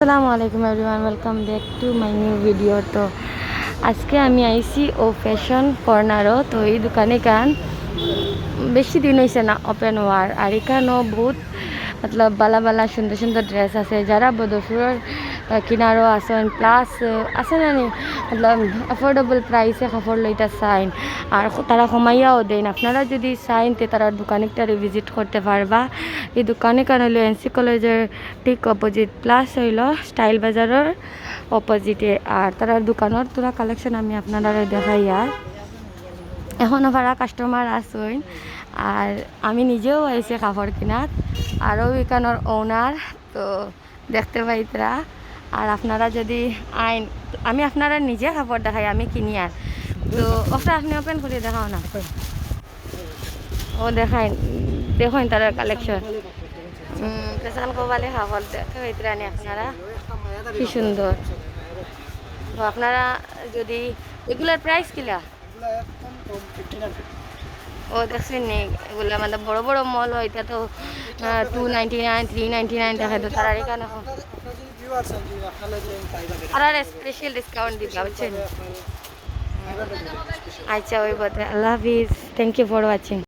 আসসালামু আলাইকুম everyone, welcome back to my new video. তো আজকে আমি আইছি ও ফ্যাশন কর্নারও। তো এই দোকানে কান বেশি দিন হয়েছে না ওপেন হওয়ার, আর এখানেও বহুত মতলব বালা বালা সুন্দর সুন্দর ড্রেস আছে। যারা বদরপুরের কিনারও আসেন প্লাস আছে না নি মতলব অ্যাফোর্ডেবল প্রাইসে কাপড় লইটা চাইন আর তারা কমাইয়াও দেন। আপনারা যদি চাইন তে তারা দোকানেটা ভিজিট করতে পারবা। এই দোকানে কান হইলো এনসি কলেজের ঠিক অপোজিট, প্লাস হইল স্টাইল বাজারের অপোজিটে। আর তার দোকানের তোরা কালেকশন আমি আপনারা দেখাই। আর এখনও ভাড়া কাস্টমার আসুন, আর আমি নিজেও আইসি কাপড় কিনার, আরও এখানোর ওনার তো দেখতে পাইতরা। আর আপনারা যদি আইন, আমি আপনারা নিজে কাপড় দেখাই, আমি কিনি। আর তো ওটা আপনি ওপেন করে দেখাও না, ও দেখাই দেখুন তার কালেকশন। কেসান কবালে কাপড় দেখতে পাইতরা নি আপনারা, কি সুন্দর। তো আপনারা যদি এগুলার প্রাইস কিলা ও দেখছেন নি, এগুলো মানে বড় বড় মল হয়, এটা তো 299 399 দেখা। তো তারা এখানে আর স্পেশাল ডিসকাউন্ট দিবা বুঝছেন। আচ্ছা ওই বলতে আল্লাহ হাফিজ, থ্যাংক ইউ ফর ওয়াচিং।